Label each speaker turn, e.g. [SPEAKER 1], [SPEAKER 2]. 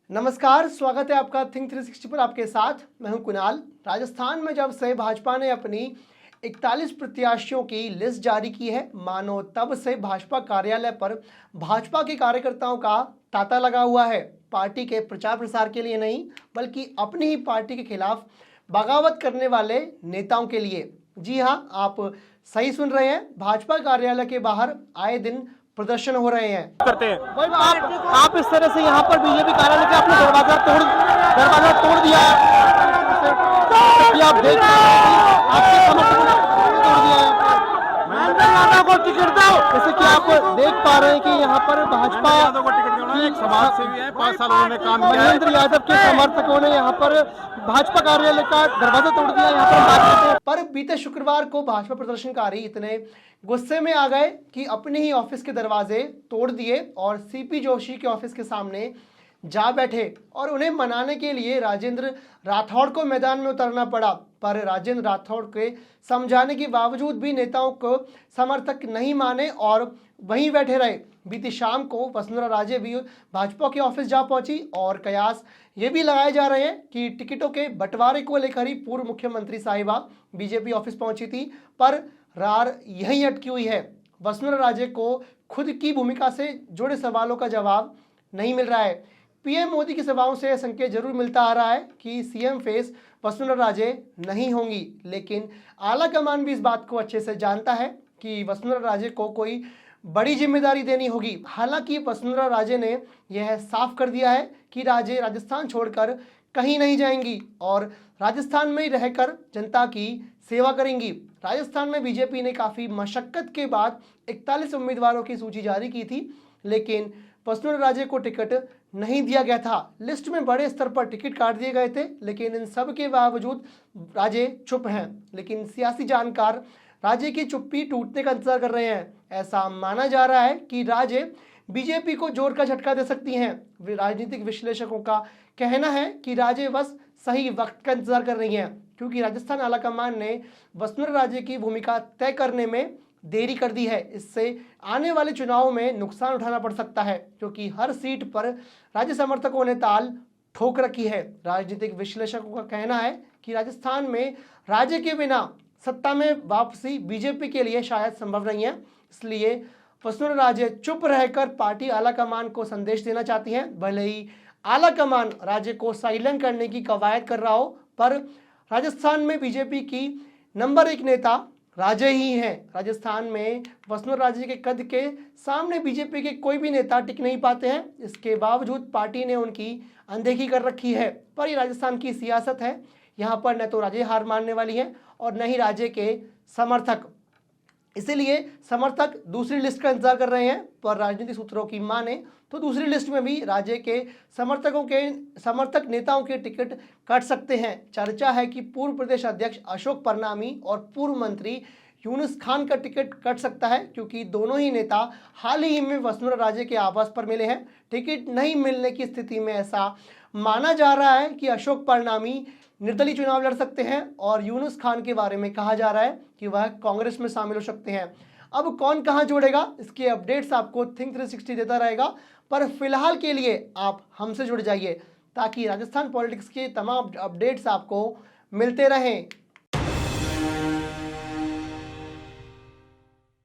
[SPEAKER 1] नमस्कार, स्वागत है आपका थिंक 360 पर। आपके साथ मैं हूं कुणाल। राजस्थान में जब से भाजपा ने अपनी 41 प्रत्याशियों की लिस्ट जारी की है, मानो तब से भाजपा कार्यालय पर भाजपा के कार्यकर्ताओं का तांता लगा हुआ है। पार्टी के प्रचार प्रसार के लिए नहीं, बल्कि अपनी ही पार्टी के खिलाफ बगावत करने वाले नेताओं के लिए। जी हाँ, आप सही सुन रहे हैं। भाजपा कार्यालय के बाहर आए दिन प्रदर्शन हो रहे हैं।
[SPEAKER 2] करते हैं आप इस तरह से यहाँ पर बीजेपी कार्यालय के आपने दरवाजा तोड़ दिया। आप देख रहे हैं आपके समर्थकों ने तोड़ दिया है को टिकट दो। जैसे कि आप देख पा रहे हैं कि यहाँ पर भाजपा की समाज सेवी है, 5 साल उन्होंने काम किया। महेंद्र यादव के समर्थकों ने यहाँ पर भाजपा कार्यालय का दरवाजा तोड़ दिया। यहाँ पर बात करते हैं।
[SPEAKER 1] पर बीते शुक्रवार को भाजपा प्रदर्शनकारी इतने गुस्से में आ गए कि अपने ही ऑफिस के दरवाजे तोड़ दिए और सीपी जोशी के ऑफिस के सामने जा बैठे और उन्हें मनाने के लिए राजेंद्र राठौड़ को मैदान में उतरना पड़ा। पर राजेंद्र राठौड़ के समझाने के बावजूद भी नेताओं को समर्थक नहीं माने और वहीं बैठे रहे। बीती शाम को वसुंधरा राजे भी भाजपा के ऑफिस जा पहुंची और कयास ये भी लगाए जा रहे हैं कि टिकटों के बंटवारे को लेकर ही पूर्व मुख्यमंत्री साहिबा बीजेपी ऑफिस पहुंची थी, पर रार यहीं अटकी हुई है। वसुंधरा राजे को खुद की भूमिका से जुड़े सवालों का जवाब नहीं मिल रहा है। पीएम मोदी की सभाओं से संकेत जरूर मिलता आ रहा है कि सीएम फेस वसुंधरा राजे नहीं होंगी, लेकिन आला कमान भी इस बात को अच्छे से जानता है कि वसुंधरा राजे को कोई बड़ी जिम्मेदारी देनी होगी। हालांकि वसुंधरा राजे ने यह साफ कर दिया है कि राजे राजस्थान छोड़कर कहीं नहीं जाएंगी और राजस्थान में ही रहकर जनता की सेवा करेंगी। राजस्थान में बीजेपी ने काफी मशक्कत के बाद 41 उम्मीदवारों की सूची जारी की थी, लेकिन वसुंधरा राजे को टिकट नहीं दिया गया था। लिस्ट में बड़े स्तर पर टिकट काट दिए गए थे, लेकिन इन सब के बावजूद राजे चुप हैं। लेकिन सियासी जानकार राजे की चुप्पी टूटने का इंतजार कर रहे हैं। ऐसा माना जा रहा है कि राजे बीजेपी को जोर का झटका दे सकती हैं। राजनीतिक विश्लेषकों का कहना है कि राजे बस सही वक्त का इंतजार कर रही हैं, क्योंकि राजस्थान आलाकमान ने वसुंधरा राजे की भूमिका तय करने में देरी कर दी है। इससे आने वाले चुनाव में नुकसान उठाना पड़ सकता है, क्योंकि हर सीट पर राज्य समर्थकों ने ताल ठोक रखी है। राजनीतिक विश्लेषकों का कहना है कि राजस्थान में राजे के बिना सत्ता में वापसी बीजेपी के लिए शायद संभव नहीं है। इसलिए वसुंधरा राजे चुप रहकर पार्टी आलाकमान को संदेश देना चाहती हैं। भले ही आलाकमान राजे को साइलेंट करने की कवायद कर रहा हो, पर राजस्थान में बीजेपी की नंबर 1 नेता राजे ही हैं। राजस्थान में वसुंधरा राजे के कद के सामने बीजेपी के कोई भी नेता टिक नहीं पाते हैं। इसके बावजूद पार्टी ने उनकी अनदेखी कर रखी है। पर ये राजस्थान की सियासत है। यहाँ पर न तो राजे हार मानने वाली हैं और न ही राजे के समर्थक। इसीलिए समर्थक दूसरी लिस्ट का इंतजार कर रहे हैं। पर राजनीतिक सूत्रों की माने तो दूसरी लिस्ट में भी राजे के समर्थक नेताओं के टिकट कट सकते हैं। चर्चा है कि पूर्व प्रदेश अध्यक्ष अशोक परनामी और पूर्व मंत्री यूनुस खान का टिकट कट सकता है, क्योंकि दोनों ही नेता हाल ही में वसुंधरा राजे के आवास पर मिले हैं। टिकट नहीं मिलने की स्थिति में ऐसा माना जा रहा है कि अशोक परनामी निर्दलीय चुनाव लड़ सकते हैं और यूनुस खान के बारे में कहा जा रहा है कि वह कांग्रेस में शामिल हो सकते हैं। अब कौन कहां जोड़ेगा, इसके अपडेट्स आपको थिंक 360 देता रहेगा। पर फिलहाल के लिए आप हमसे जुड़ जाइए ताकि राजस्थान पॉलिटिक्स के तमाम अपडेट्स आपको मिलते रहें।